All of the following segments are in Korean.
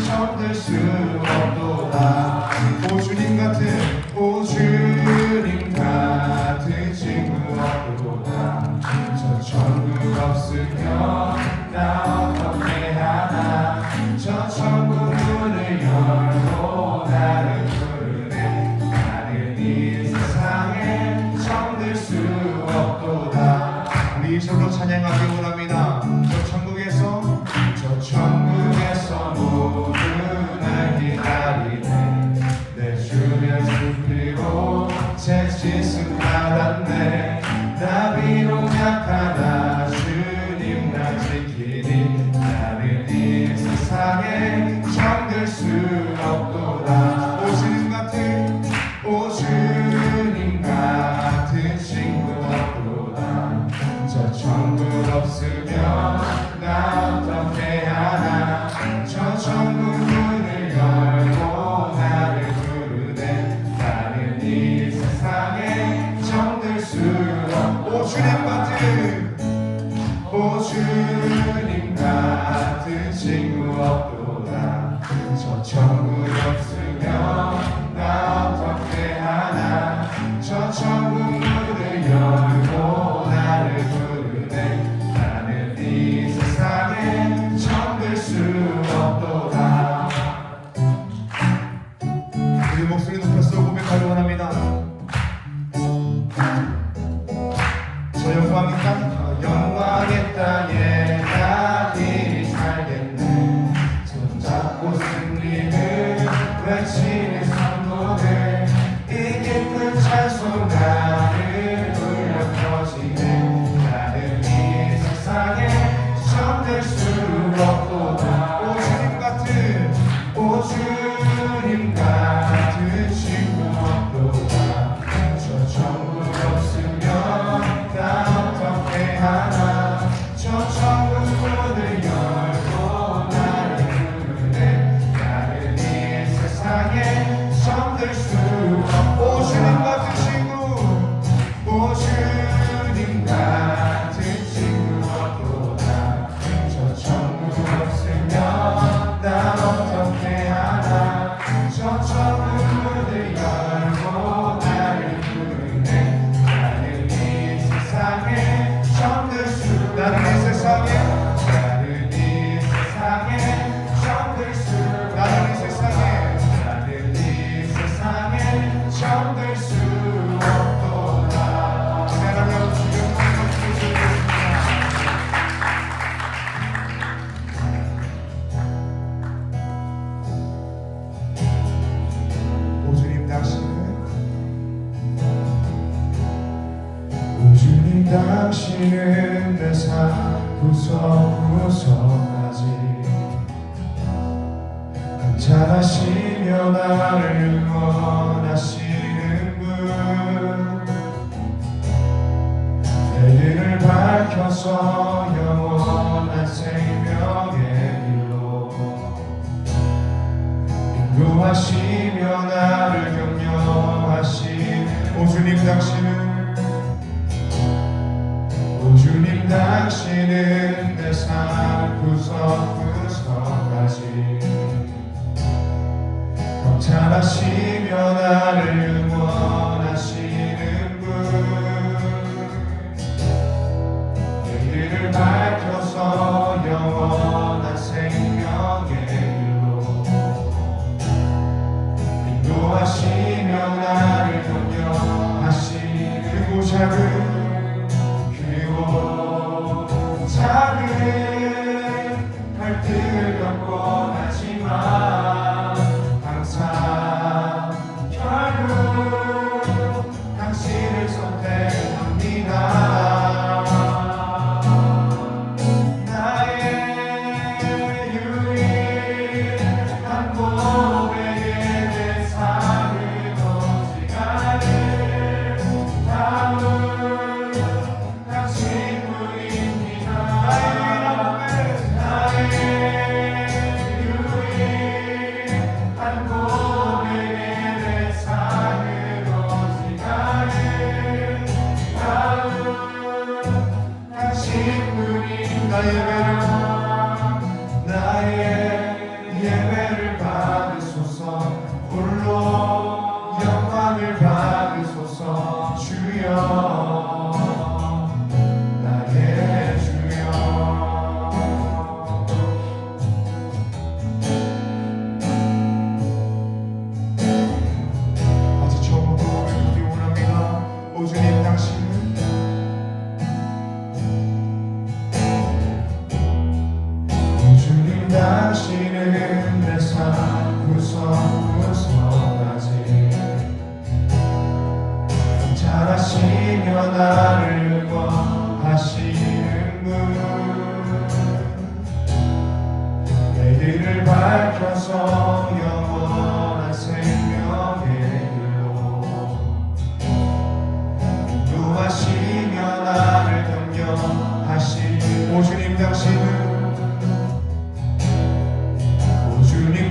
정들 수 없도다. 오 주님 같은 친구 없도다. 저 천국 없으면 나 어떻게 하나. 저 천국 문을 열고 나를 부르네. 나는 이 세상에 정들 수 없도다. 우리 서로 찬양하기 원합니다. 저 천국에서 모두 날 기다리네. 내 주변 숲이로 채찍은 받았네. 나 비록 약하나 주님 날 지키니. 나는 이 세상에 정들 수 없도다. 오 주님 같은 친구 없도다. 저 천국 없으면 나 어떻게 하나. 저 천국 문을 열고 나를 부르네. 나는 이 세상에 정들 수 없고. 오 주님 같은 친구 없도다. 저 천국 없으면 나 어떻게 하나. 저 천국 문을 열고 나를 부르네. 나는 이 세상에 정들 수 없도다. 우리 목소리 높여서 고백하기 원합니다. 저 영광의 땅에 나들이 살겠네. 손잡고 승리를 외치는 성도들. 이 깊은 찬송 나를 울려 퍼지네. 나는 이 세상에 정들 수 없도다. 오 주님 같은 친구 없도다. 저 천국 없으면 나 어떻게 하나. 저 천국 문을 열고 나를 부르네. 나는 이 세상에 정들 수 없고. 오 주님 같은 친구 없도다. 저 천국 없으면 나 어떻게 하나. 저 천국 문을 열고 나를 부르네. 나는 이 세상에 정들 수. 나는 이 세상에 정들 수. 나는 이 세상에 정들 수 없도다. 하나님 주여 오 주님 당신은 내 삶 구석구석까지 감찰하시며 나를 응원하시는 분. 내 길을 밝혀서 영원한 생명의 길로 인도하시며 나를 격려하시는. 오 주님 당신은 내 삶 구석구석까지 감찰하시며 나를 응원하시는 분. 내 길을 밝혀서 영원한 생명의 길로 인도하시며 나를 격려하시는. 작은 갈등을 겪곤 하지만 항상 결국 밝혀서 영원한 생명의 길로 인도하시며 나를 경영하시는 오 주님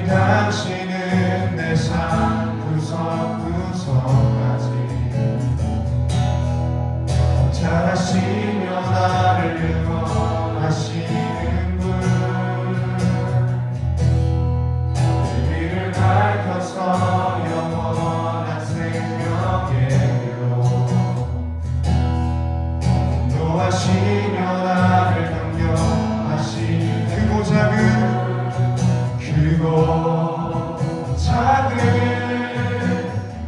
당신은 내 삶 구석구석까지 잘하시며 나를 응원하시는 분 내 길을 밝혀서 영원한 생명의 길로 인도하시며 나를 경영하시는 크고 작은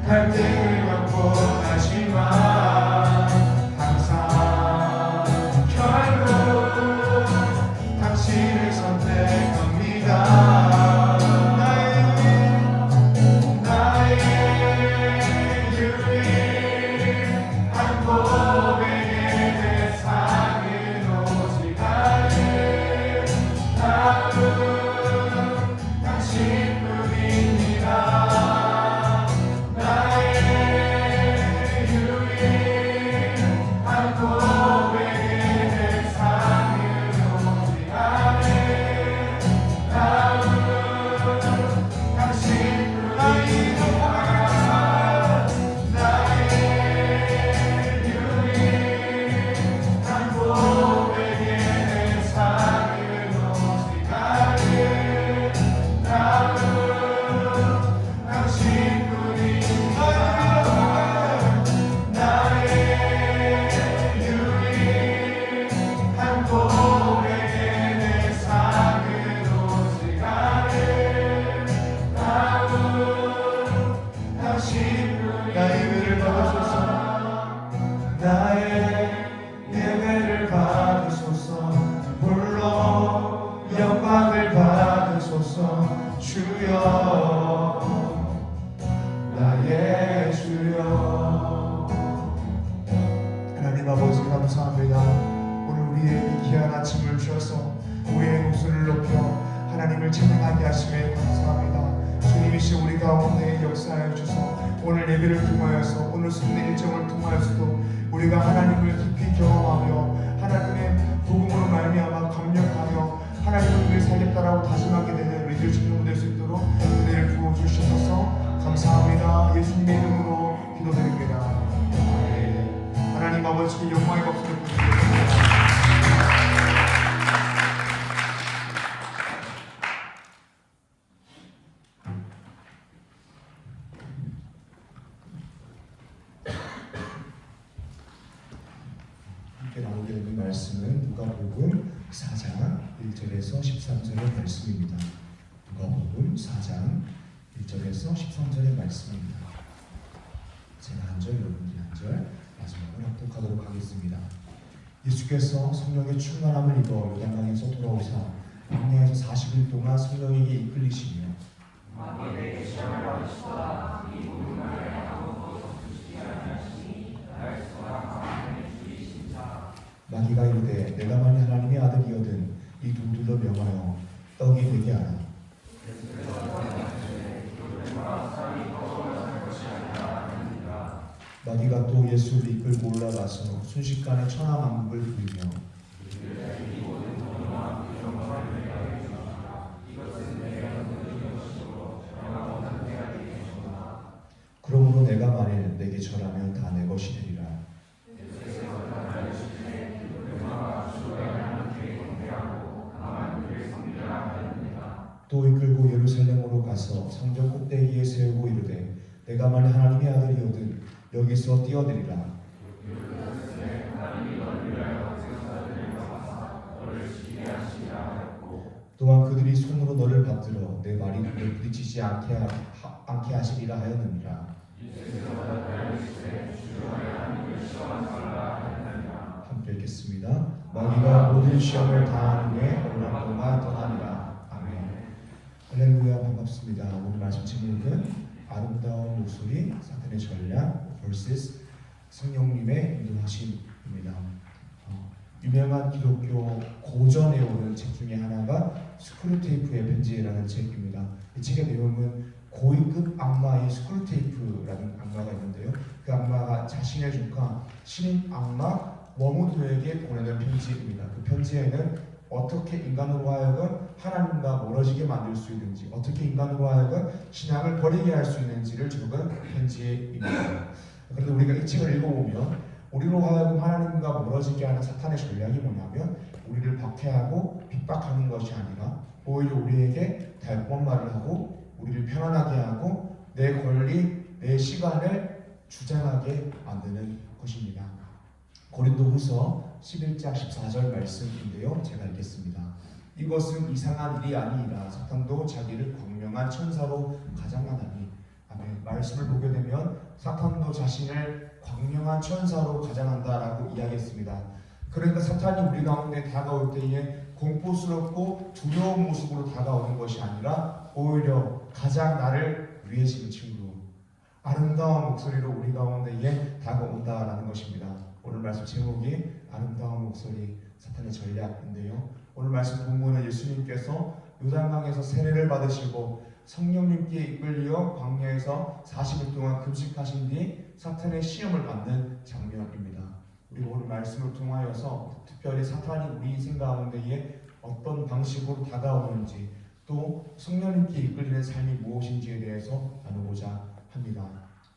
갈등을 겪고 하지만 항상 결국 당신을 선택합니다. 나의 유일한 고백의 대상은 오직 아름다운 하나님 아버지 감사합니다. 오늘 우리의 귀한 아침을 주셔서 우리의 목소리를 높여 하나님을 찬양하게 하심에 감사합니다. 주님이시 우리 가운데 역사하여 주셔서 오늘 예배를 통하여서 오늘 순례 일정을 통하여서도 우리가 하나님을 깊이 경험하며 하나님의 복음으로 말미암아 감격하며 하나님을 위해 살겠다라고 다짐하게 되는 우리 주님을 될 수 있도록 은혜를 부어주셔서 감사합니다. 예수님의 이름으로 기도드립니다. 하나님 아버지께 영광의 박수를 부탁드립니다. 함께 나오게 되는 말씀은 누가복음 4장 1절에서 13절의 말씀입니다. 누가복음 4장 1절에서 13절의 말씀입니다. 제가 한 절, 여러분이 한 절 마지막으로 합독하도록 하겠습니다. 예수께서 성령의 충만함을 입어 요단강에서 돌아오사 광야에서 40일 동안 성령에게 이끌리시며 마귀에게 시험을 받으시다가 이 모든 말에 아무것도 섭주시지 아니하시니 날수와 강함을 주이신다. 마귀가 이르되 내가 만일 하나님의 아들이거든 이 돌들로 명하여 떡이 되게 하라. 마귀가 또 예수를 이끌고 올라가서 순식간에 천하만국을 부리며 그러므로 내가 만일 내게 절하면 다 내 것이 되리라. 또 이끌고 예루살렘으로 가서 성전 꼭대기에 세우고 이르되 내가 만일 하나님의 아들이거든 여기서 뛰어내리라. 또한 그들이 손으로 너를 받들어 내 말이 그를 부딪히지 않게 하시리라 하였느니라. 함께 읽겠습니다. 마귀가 모든 시험을 당한 후에 오늘 동안 떠나니라. 아멘. 할렐루야. 반갑습니다. 오늘 말씀 제목은 아름다운 목소리 사탄의 전략 vs 성령님의 인도하심입니다. 유명한 기독교 고전에 오른 책 중에 하나가 스크루테이프의 편지라는 책입니다. 이 책의 내용은 고위급 악마의 스크루테이프라는 악마가 있는데요. 그 악마가 자신의 조카 신인 악마 워무드에게 보내는 편지입니다. 그 편지에는 어떻게 인간으로 하여금 하나님과 멀어지게 만들 수 있는지, 어떻게 인간으로 하여금 신앙을 버리게 할 수 있는지를 적은 편지입니다. 그런데 우리가 이 책을 읽어보면 우리로 하여금 하나님과 멀어지게 하는 사탄의 전략이 뭐냐면 우리를 박해하고 핍박하는 것이 아니라 오히려 우리에게 달콤한 말을 하고 우리를 편안하게 하고 내 권리, 내 시간을 주장하게 만드는 것입니다. 고린도후서 11장 14절 말씀인데요. 제가 읽겠습니다. 이것은 이상한 일이 아니니라 사탄도 자기를 광명한 천사로 가장하나니. 아멘. 말씀을 보게 되면 사탄도 자신을 광명한 천사로 가장한다라고 이야기했습니다. 그러니까 사탄이 우리 가운데 다가올 때에 공포스럽고 두려운 모습으로 다가오는 것이 아니라 오히려 가장 나를 위해지는 친구, 아름다운 목소리로 우리 가운데에 다가온다라는 것입니다. 오늘 말씀 제목이 아름다운 목소리, 사탄의 전략인데요. 오늘 말씀 본문은 예수님께서 요단강에서 세례를 받으시고 성령님께 이끌려 광야에서 40일 동안 금식하신 뒤 사탄의 시험을 받는 장면입니다. 우리가 오늘 말씀을 통하여서 특별히 사탄이 우리 인생 가운데에 어떤 방식으로 다가오는지 또 성령님께 이끌리는 삶이 무엇인지에 대해서 나누고자 합니다.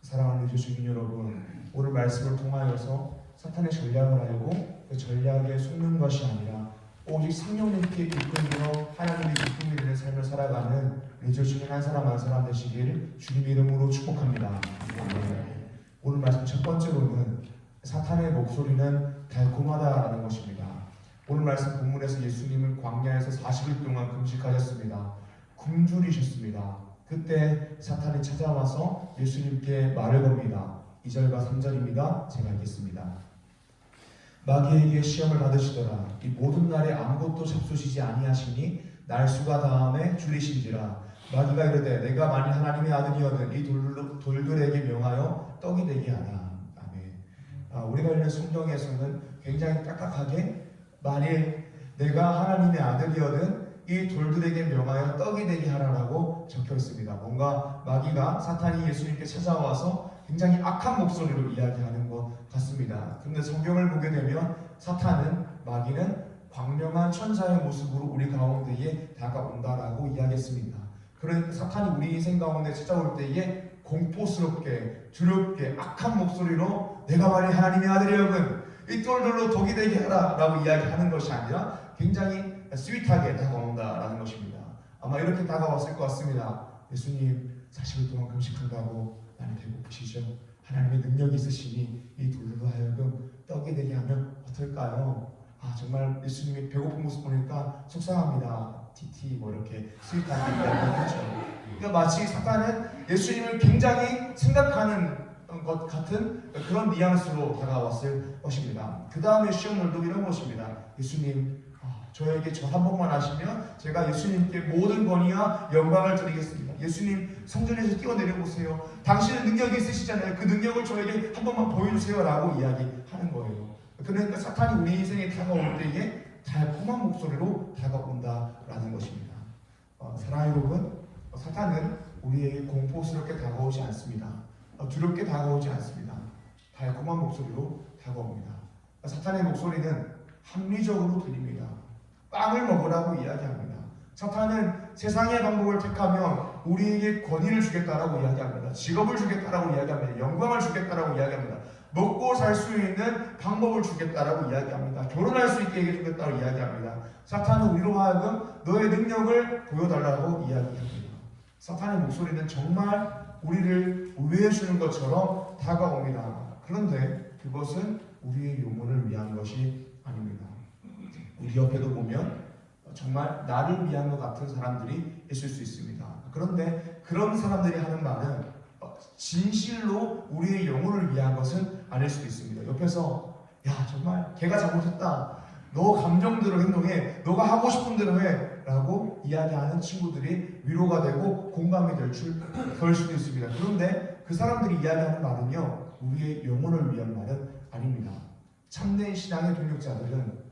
사랑하는 주신 여러분, 오늘 말씀을 통하여서 사탄의 전략을 알고 그 전략에 속는 것이 아니라 오직 성령님께 이끌려 하나님의 기쁨이 되는 삶을 살아가는 우리 중에 한 사람 한 사람 되시길 주님 이름으로 축복합니다. 오늘 말씀 첫 번째로는 사탄의 목소리는 달콤하다라는 것입니다. 오늘 말씀 본문에서 예수님은 광야에서 40일 동안 금식하셨습니다. 굶주리셨습니다. 그때 사탄이 찾아와서 예수님께 말을 겁니다. 2절과 3절입니다. 제가 읽겠습니다. 마귀에게 시험을 받으시더라. 이 모든 날에 아무것도 잡수시지 아니하시니 날수가 다함에 줄이신지라. 마귀가 이르되 내가 만일 하나님의 아들이거든 이 돌들에게 명하여 떡이 되게 하라. 아멘. 우리가 읽는 성경에서는 굉장히 딱딱하게 만일 내가 하나님의 아들이거든 이 돌들에게 명하여 떡이 되게 하라라고 적혀 있습니다. 뭔가 마귀가 사탄이 예수님께 찾아와서 굉장히 악한 목소리로 이야기하는 것 같습니다. 그런데 성경을 보게 되면 사탄은, 마귀는 광명한 천사의 모습으로 우리 가운데에 다가온다라고 이야기했습니다. 그러니까 사탄이 우리 인생 가운데 찾아올 때에 공포스럽게, 두렵게, 악한 목소리로 내가 만일 하나님의 아들이여건 이 돌들로 독이 되게 하라 라고 이야기하는 것이 아니라 굉장히 스윗하게 다가온다라는 것입니다. 아마 이렇게 다가왔을 것 같습니다. 예수님 40일 동안 금식한다고 많이 배고프시죠? 하나님의 능력이 있으시니 이 돌로 하여금 떡이 되게 하면 어떨까요? 정말 예수님이 배고픈 모습 보니까 속상합니다. TT 뭐 이렇게 스윗하게 이야기하죠. 그러니까 마치 사탄은 예수님을 굉장히 생각하는 것 같은 그런 뉘앙스로 다가왔을 것입니다. 그 다음에 시험들도 이런 것입니다. 예수님, 저에게 저 한 번만 하시면 제가 예수님께 모든 권위와 영광을 드리겠습니다. 예수님, 성전에서 뛰어내려보세요. 당신은 능력이 있으시잖아요. 그 능력을 저에게 한 번만 보여주세요 라고 이야기하는 거예요. 그러니까 사탄이 우리 인생에 다가올 때에 달콤한 목소리로 다가온다라는 것입니다. 사랑하는 여러분, 사탄은 우리에게 공포스럽게 다가오지 않습니다. 두렵게 다가오지 않습니다. 달콤한 목소리로 다가옵니다. 사탄의 목소리는 합리적으로 들립니다. 빵을 먹으라고 이야기합니다. 사탄은 세상의 방법을 택하면 우리에게 권위를 주겠다라고 이야기합니다. 직업을 주겠다라고 이야기합니다. 영광을 주겠다라고 이야기합니다. 먹고 살 수 있는 방법을 주겠다라고 이야기합니다. 결혼할 수 있게 해주겠다고 이야기합니다. 사탄은 우리로 하여금 너의 능력을 보여달라고 이야기합니다. 사탄의 목소리는 정말 우리를 우회해주는 것처럼 다가옵니다. 그런데 그것은 우리의 용어를 위한 것이 아닙니다. 우리 옆에도 보면 정말 나를 위한 것 같은 사람들이 있을 수 있습니다. 그런데 그런 사람들이 하는 말은 진실로 우리의 영혼을 위한 것은 아닐 수도 있습니다. 옆에서 야 정말 걔가 잘못했다. 너 감정대로 행동해. 너가 하고 싶은 대로 해. 라고 이야기하는 친구들이 위로가 되고 공감이 될 수도 있습니다. 그런데 그 사람들이 이야기하는 말은요, 우리의 영혼을 위한 말은 아닙니다. 참된 신앙의 동력자들은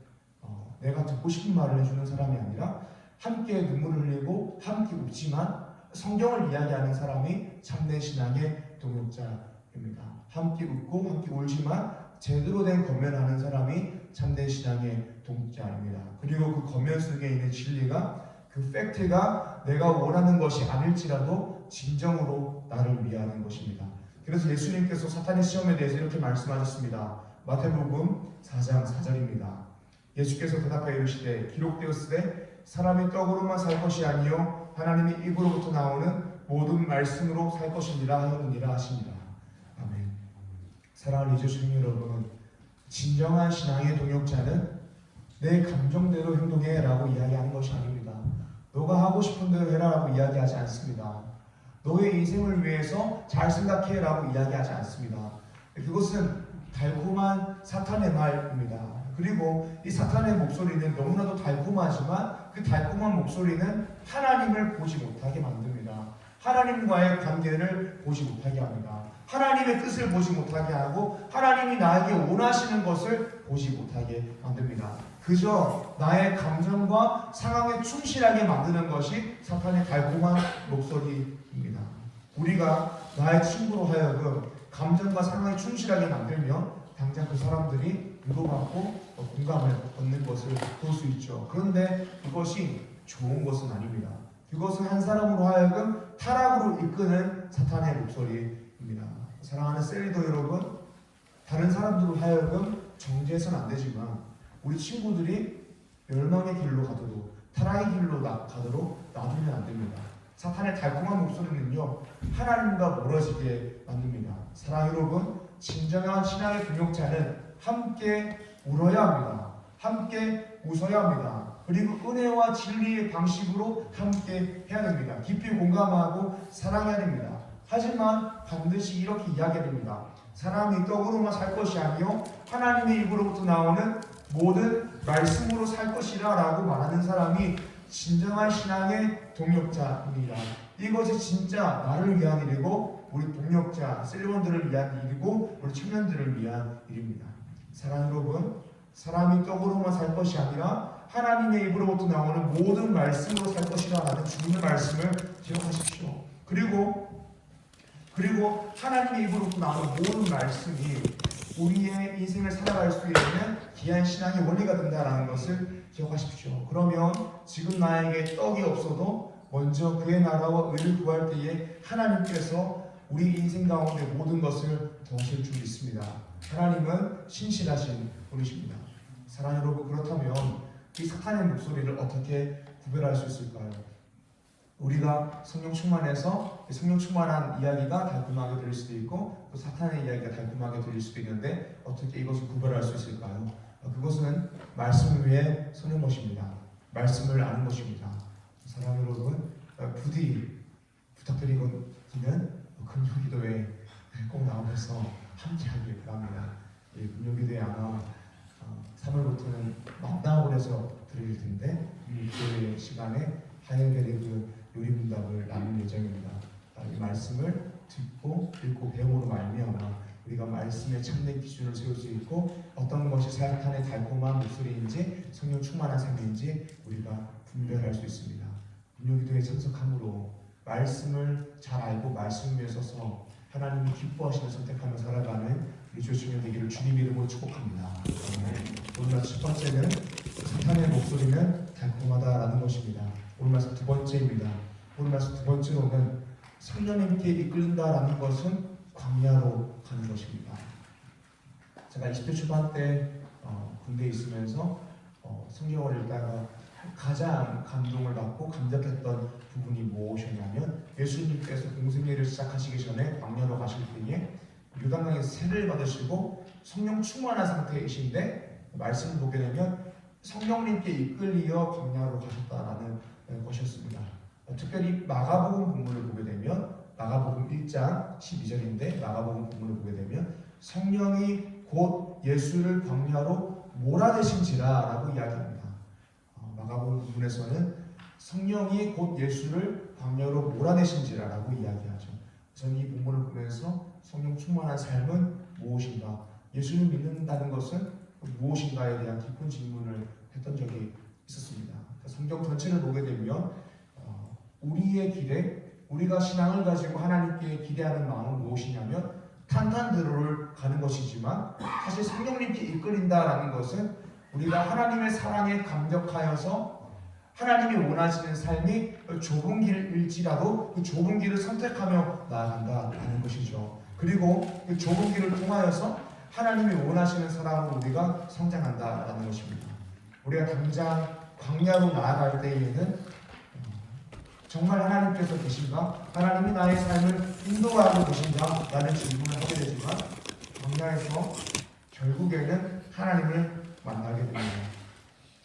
내가 듣고 싶은 말을 해주는 사람이 아니라 함께 눈물을 흘리고 함께 웃지만 성경을 이야기하는 사람이 참된 신앙의 동역자입니다. 함께 웃고 함께 울지만 제대로 된 권면하는 사람이 참된 신앙의 동역자입니다. 그리고 그 권면 속에 있는 진리가 그 팩트가 내가 원하는 것이 아닐지라도 진정으로 나를 위하는 것입니다. 그래서 예수님께서 사탄의 시험에 대해서 이렇게 말씀하셨습니다. 마태복음 4장 4절입니다. 예수께서 대답하여 이르시되 기록되었으되 사람이 떡으로만 살 것이 아니요 하나님의 입으로부터 나오는 모든 말씀으로 살 것이니라 하였느니라 하시니라. 아멘. 사랑하는 이주신 여러분, 진정한 신앙의 동역자는 내 감정대로 행동해라고 이야기하는 것이 아닙니다. 너가 하고 싶은 대로 해라라고 이야기하지 않습니다. 너의 인생을 위해서 잘 생각해라고 이야기하지 않습니다. 그것은 달콤한 사탄의 말입니다. 그리고 이 사탄의 목소리는 너무나도 달콤하지만 그 달콤한 목소리는 하나님을 보지 못하게 만듭니다. 하나님과의 관계를 보지 못하게 합니다. 하나님의 뜻을 보지 못하게 하고 하나님이 나에게 원하시는 것을 보지 못하게 만듭니다. 그저 나의 감정과 상황에 충실하게 만드는 것이 사탄의 달콤한 목소리입니다. 우리가 나의 친구로 하여금 감정과 상황에 충실하게 만들면 당장 그 사람들이 위로받고 공감을 얻는 것을 볼 수 있죠. 그런데 그것이 좋은 것은 아닙니다. 그것은 한 사람으로 하여금 타락으로 이끄는 사탄의 목소리입니다. 사랑하는 셀리더 여러분, 다른 사람들로 하여금 정죄해서는 안 되지만 우리 친구들이 멸망의 길로 가도록 타락의 길로 가도록 놔두면 안 됩니다. 사탄의 달콤한 목소리는요, 하나님과 멀어지게 만듭니다. 사랑 여러분, 진정한 신앙의 동역자는 함께 울어야 합니다. 함께 웃어야 합니다. 그리고 은혜와 진리의 방식으로 함께 해야 됩니다. 깊이 공감하고 사랑해야 됩니다. 하지만 반드시 이렇게 이야기해야 됩니다. 사람이 떡으로만 살 것이 아니요 하나님의 입으로부터 나오는 모든 말씀으로 살 것이라 라고 말하는 사람이 진정한 신앙의 동역자입니다. 이것이 진짜 나를 위한 일이고 우리 동역자, 셀리원들을 위한 일이고 우리 청년들을 위한 일입니다. 사랑 여러분, 사람이 떡으로만 살 것이 아니라 하나님의 입으로부터 나오는 모든 말씀으로 살 것이라 라는 주님의 말씀을 기억하십시오. 그리고 하나님의 입으로부터 나오는 모든 말씀이 우리의 인생을 살아갈 수 있는 귀한 신앙의 원리가 된다는 것을 기억하십시오. 그러면 지금 나에게 떡이 없어도 먼저 그의 나라와 의를 구할 때에 하나님께서 우리 인생 가운데 모든 것을 더하실 줄 믿습니다. 하나님은 신실하신 분이십니다. 사랑 여러분, 그렇다면 이 사탄의 목소리를 어떻게 구별할 수 있을까요? 우리가 성령 충만해서 성령 충만한 이야기가 달콤하게 들릴 수도 있고 또 사탄의 이야기가 달콤하게 들릴 수도 있는데 어떻게 이것을 구별할 수 있을까요? 그것은 말씀 위에 서는 것입니다. 말씀을 아는 것입니다. 사랑 여러분, 부디 부탁드리기는 금요기도에 꼭 나오면서 함께하길 바랍니다. 금요기도에 아마 3월부터는 막다운에서 드릴 텐데 이 교회 시간에 하이어베리그 요리문답을 나눌 예정입니다. 이 말씀을 듣고 읽고 배움으로 말미암아 우리가 말씀의 참된 기준을 세울 수 있고 어떤 것이 사탄의 달콤한 목소리인지 성령 충만한 삶인지 우리가 분별할 수 있습니다. 금요기도에 참석함으로 말씀을 잘 알고 말씀 위에 서서 하나님이 기뻐하시는 선택하며 살아가는 우리 조심해 되기를 주님 이름으로 축복합니다. 오늘 말씀 첫 번째는 사탄의 목소리는 달콤하다라는 것입니다. 오늘 말씀 두 번째입니다. 오늘 말씀 두 번째로는 성령님께 이끌린다라는 것은 광야로 가는 것입니다. 제가 20대 초반 때 군대에 있으면서 성경을 읽다가 가장 감동을 받고 감격했던 부분이 무엇이었냐면 예수님께서 공생애를 시작하시기 전에 광야로 가실 때에 요단강에서 세례를 받으시고 성령 충만한 상태이신데 말씀을 보게 되면 성령님께 이끌리어 광야로 가셨다라는 것이었습니다. 특별히 마가복음 본문을 보게 되면 마가복음 1장 12절인데 마가복음 본문을 보게 되면 성령이 곧 예수를 광야로 몰아내신지라라고 이야기합니다. 마가복음 본문에서는 성령이 곧 예수를 광야로 몰아내신지라라고 이야기하죠. 저는 이 본문을 보면서 성령 충만한 삶은 무엇인가, 예수를 믿는다는 것은 무엇인가에 대한 깊은 질문을 했던 적이 있었습니다. 성경 전체를 보게 되면 우리의 길에 우리가 신앙을 가지고 하나님께 기대하는 마음은 무엇이냐면 탄탄대로를 가는 것이지만 사실 성령님께 이끌린다라는 것은 우리가 하나님의 사랑에 감격하여서 하나님이 원하시는 삶이 좁은 길일지라도 그 좁은 길을 선택하며 나아간다라는 것이죠. 그리고 그 좁은 길을 통하여서 하나님이 원하시는 사람으로 우리가 성장한다라는 것입니다. 우리가 당장 광야로 나아갈 때에는 정말 하나님께서 계신가? 하나님이 나의 삶을 인도하고 계신가? 라는 질문을 하게 되지만 광야에서 결국에는 하나님을 만나게 됩니다.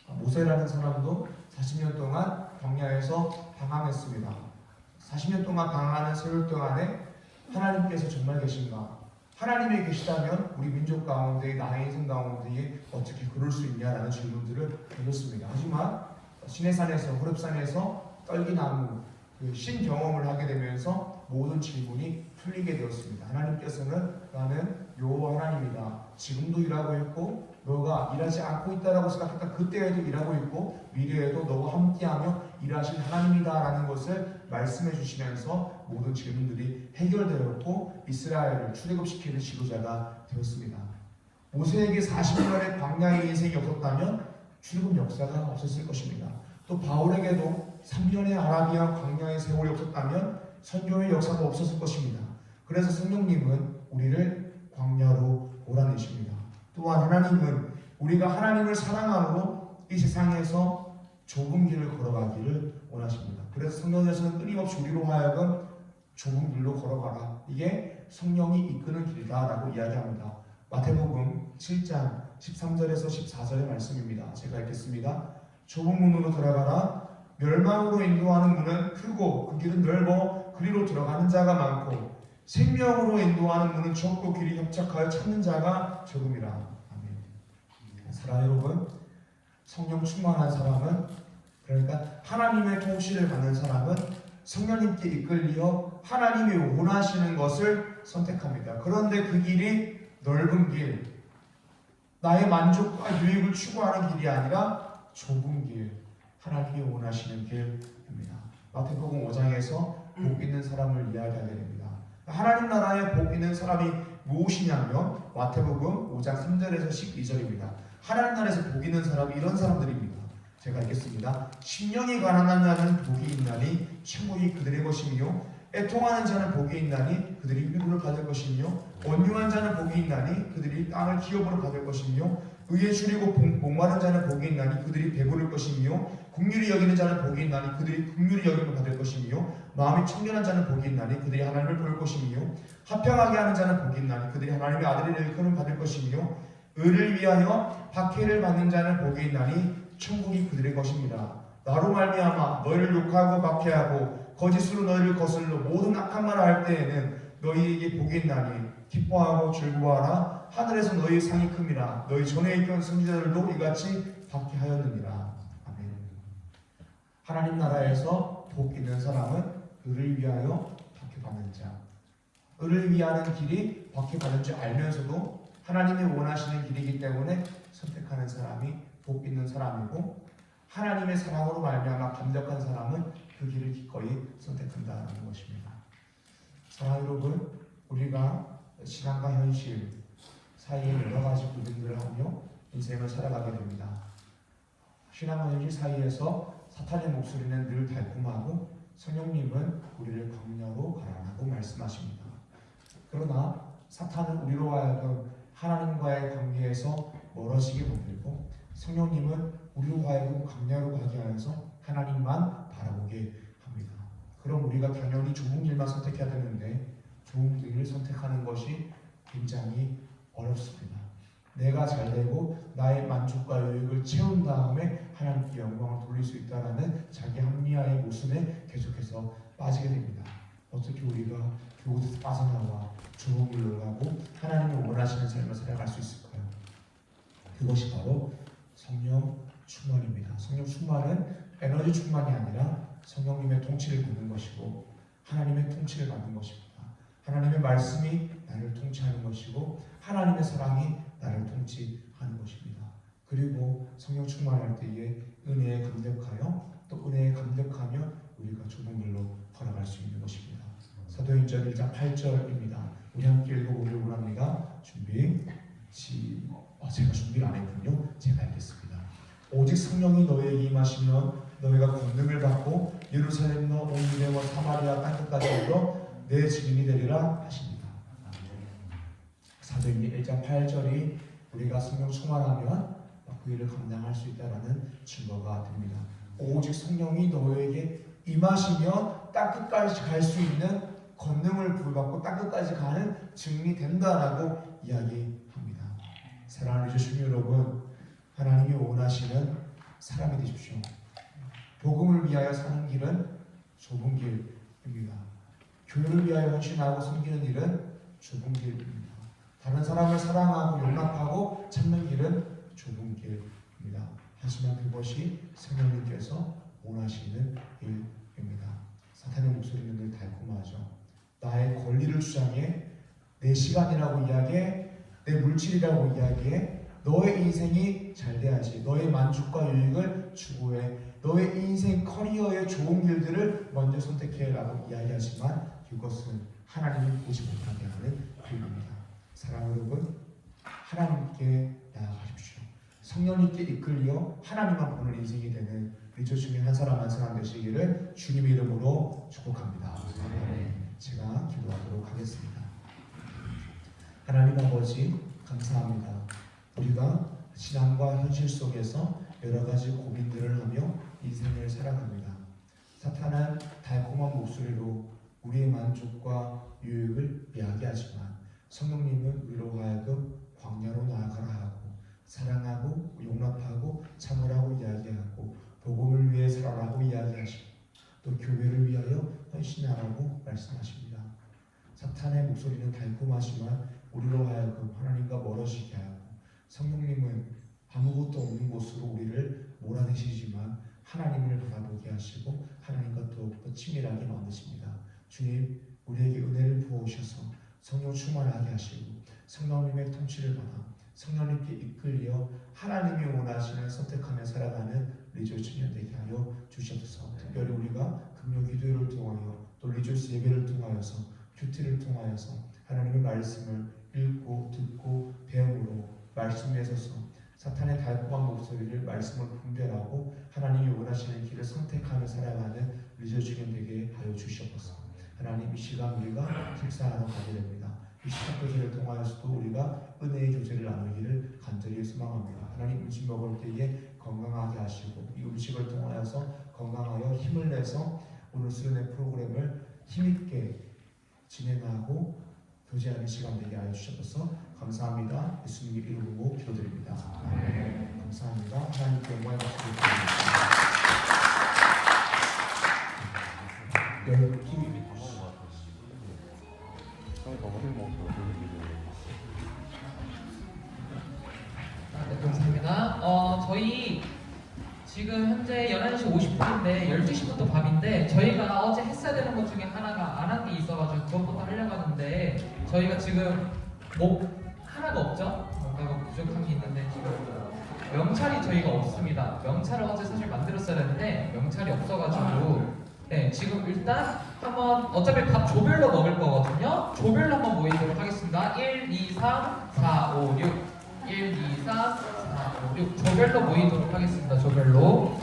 모세라는 사람도 40년 동안 광야에서 방황했습니다. 40년 동안 방황하는 세월 동안에 하나님께서 정말 계신가? 하나님이 계시다면 우리 민족 가운데 나의 인생 가운데에 어떻게 그럴 수 있냐라는 질문들을 던졌습니다. 하지만 시내산에서 호렙산에서 떨기나무 그 신경험을 하게 되면서 모든 질문이 풀리게 되었습니다. 하나님께서는 나는 여호와 하나님이다. 지금도 일하고 있고 너가 일하지 않고 있다라고 생각했다. 그때에도 일하고 있고 미래에도 너와 함께하며 일하실 하나님이다라는 것을 말씀해 주시면서 모든 질문들이 해결되었고 이스라엘을 출애굽시키는 지도자가 되었습니다. 모세에게 40년의 광야의 인생이 없었다면 출애굽 역사가 없었을 것입니다. 또 바울에게도 3년의 아라비아 광야의 세월이 없었다면 선교의 역사가 없었을 것입니다. 그래서 성령님은 우리를 광야로 몰아내십니다. 또한 하나님은 우리가 하나님을 사랑함으로 이 세상에서 좁은 길을 걸어가기를 원하십니다. 그래서 성경에서는 끊임없이 우리로 하여금 좁은 길로 걸어가라. 이게 성령이 이끄는 길이다라고 이야기합니다. 마태복음 7장 13절에서 14절의 말씀입니다. 제가 읽겠습니다. 좁은 문으로 들어가라. 멸망으로 인도하는 문은 크고 그 길은 넓어 그리로 들어가는 자가 많고 생명으로 인도하는 문은 좁고 길이 협착하여 찾는 자가 적음이라. 아멘. 사랑하는 여러분, 성령 충만한 사람은, 그러니까 하나님의 통치를 받는 사람은 성령님께 이끌려 하나님이 원하시는 것을 선택합니다. 그런데 그 길이 넓은 길, 나의 만족과 유익을 추구하는 길이 아니라 좁은 길, 하나님이 원하시는 길입니다. 마태복음 5장에서 복 있는 사람을 이야기하게 됩니다. 하나님 나라에 복 있는 사람이 무엇이냐면 마태복음 5장 3절에서 12절입니다. 하나님 나라에서 복 있는 사람이 이런 사람들입니다. 제가 읽겠습니다. 심령이 가난한 자는 복이 있나니 천국이 그들의 것이며 애통하는 자는 복이 있나니 그들이 위로를 받을 것이며 온유한 자는 복이 있나니 그들이 땅을 기업으로 받을 것이며 의에 줄이고 목마른 자는 복이 있나니 그들이 배부를 것이며 긍휼히 여기는 자는 복이 있나니 그들이 긍휼히 여김을 받을 것이며 마음이 청결한 자는 복이 있나니 그들이 하나님을 볼 것이며 화평하게 하는 자는 복이 있나니 그들이 하나님의 아들을 일컬음 받을 것이며 의를 위하여 박해를 받는 자는 복이 있나니 천국이 그들의 것입니다. 나로 말미암아 너희를 욕하고 박해하고 거짓으로 너희를 거슬러 모든 악한 말을 할 때에는 너희에게 복이 있나니 기뻐하고 즐거워하라. 하늘에서 너희의 상이 큽니다. 너희 전에 있던 선지자들도 이같이 받게 하였느니라. 아멘. 하나님 나라에서 복 있는 사람은 의를 위하여 박해받는 자, 의를 위하는 길이 박해받는 줄 알면서도 하나님이 원하시는 길이기 때문에 선택하는 사람이 복 있는 사람이고, 하나님의 사랑으로 말미암아 감격한 사람은 그 길을 기꺼이 선택한다는 것입니다. 사랑하는 여러분, 우리가 신앙과 현실 사이에 여러 가지 고민들을 하며 인생을 살아가게 됩니다. 신앙과 현실 사이에서 사탄의 목소리는 늘 달콤하고 성령님은 우리를 광야로 가라라고 말씀하십니다. 그러나 사탄은 우리로 하여금 하나님과의 관계에서 멀어지게 만들고 성령님은 우리로 하여금 광야로 가게 하여서 하나님만 바라보게 합니다. 그럼 우리가 당연히 좋은 길만 선택해야 되는데 좋은 길을 선택하는 것이 굉장히 어렵습니다. 내가 잘되고 나의 만족과 유익을 채운 다음에 하나님께 영광을 돌릴 수 있다는 자기 합리화의 모순에 계속해서 빠지게 됩니다. 어떻게 우리가 그곳에서 빠져나와 좋은 길로 가고 하나님이 원하시는 삶을 살아갈 수 있을까요? 그것이 바로 성령 충만입니다. 성령 충만은 에너지 충만이 아니라 성령님의 통치를 받는 것이고 하나님의 통치를 받는 것입니다. 하나님의 말씀이 나를 통치하는 것이고 하나님의 사랑이 나를 통치하는 것입니다. 그리고 성령 충만할 때에 은혜에 감격하여 또 은혜에 감격하며 우리가 좁은 길로 걸어갈 수 있는 것입니다. 사도행전 1장 8절입니다. 우리 함께 읽어보길 원합니다. 준비. 제가 준비를 안 했군요. 제가 읽겠습니다. 오직 성령이 너희에게 임하시면 너희가 권능을 받고 예루살렘과 온 유대와 사마리아 땅끝까지 이르러 내 증인이 되리라 하십니다. 사도행전 1장 8절이 우리가 성령 충만하면 그 일을 감당할 수 있다라는 증거가 됩니다. 오직 성령이 너희에게 임하시면 땅끝까지 갈 수 있는 권능을 부여받고 땅끝까지 가는 증인이 된다라고 이야기합니다. 사랑하는 주신 여러분, 하나님이 원하시는 사람이 되십시오. 복음을 위하여 사는 길은 좁은 길입니다. 교회를 위하여 헌신하고 섬기는 일은 좁은 길입니다. 다른 사람을 사랑하고 용납하고 찾는 길은 좁은 길입니다. 하지만 그것이 성령님께서 원하시는 일입니다. 사탄의 목소리는 늘 달콤하죠. 나의 권리를 주장해, 내 시간이라고 이야기해, 내 물질이라고 이야기해, 너의 인생이 잘 돼야지, 너의 만족과 유익을 추구해, 너의 인생 커리어의 좋은 길들을 먼저 선택해라고 이야기하지만 그것은 하나님을 보지 못하게 하는 길입니다. 사랑하는 여러분, 하나님께 나아가십시오. 성령님께 이끌려 하나님만 보는 인생이 되는 리조 중에 한 사람 한 사람 되시기를 주님의 이름으로 축복합니다. 제가 기도하도록 하겠습니다. 하나님 아버지, 감사합니다. 우리가 신앙과 현실 속에서 여러 가지 고민들을 하며 인생을 살아갑니다. 사탄은 달콤한 목소리로 우리의 만족과 유익을 이야기하지만 성령님은 우리로 하여금 광야로 나아가라 하고 사랑하고 용납하고 참으라고 이야기하고 복음을 위해 살아라고 이야기하시고 또 교회를 위하여 헌신하라고 말씀하십니다. 사탄의 목소리는 달콤하지만 우리로 하여금 하나님과 멀어지게 하고 성령님은 아무것도 없는 곳으로 우리를 몰아내시지만 하나님을 바라보게 하시고 하나님과 더욱더 친밀하게 만드십니다. 주님, 우리에게 은혜를 부어주셔서 성령 충만하게 하시고 성령님의 통치를 받아 성령님께 이끌려 하나님이 원하시는 선택하며 살아가는 리조 청년 되게 하여 주시옵소서. 특별히 우리가 금요 기도를 통하여 또 리조스 예배를 통하여서 큐티를 통하여서 하나님의 말씀을 읽고 듣고 배움으로 말씀 위에 서서 사탄의 달콤한 목소리를 말씀을 분별하고 하나님이 원하시는 길을 선택하며 살아가는 리조 청년 되게 하여 주시옵소서. 하나님, 이 시간 우리가 식사하러 가게 됩니다. 이 시간 교제를 통하여서도 우리가 은혜의 교제를 나누기를 간절히 소망합니다. 하나님, 음식 먹을 때에 건강하게 하시고 이 음식을 통하여서 건강하여 힘을 내서 오늘 수련회 프로그램을 힘있게 진행하고 교제하는 시간 되게 하여 주셔서 감사합니다. 예수님의 이름으로 기도드립니다. 아멘. 감사합니다. 하나님께 영광의 박수 드립니다. 네, 감사합니다. 저희 지금 현재 11시 50분인데 12시부터 밥인데 저희가 어제 했어야 되는 것 중에 하나가 안 한 게 있어가지고 그것부터 하려고 하는데 저희가 지금 하나가 없죠? 뭔가가 부족한 게 있는데 지금 명찰이 저희가 없습니다. 명찰을 어제 사실 만들었어야 했는데 명찰이 없어가지고 네, 지금 일단 한번 어차피 밥 조별로 먹을 거거든요. 조별로 한번 모이도록 하겠습니다. 1, 2, 3, 4, 5, 6 1, 2, 3, 4, 5, 6 조별로 모이도록 하겠습니다. 조별로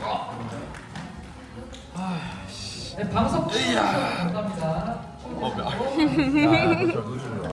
네, 방석 감사합니다.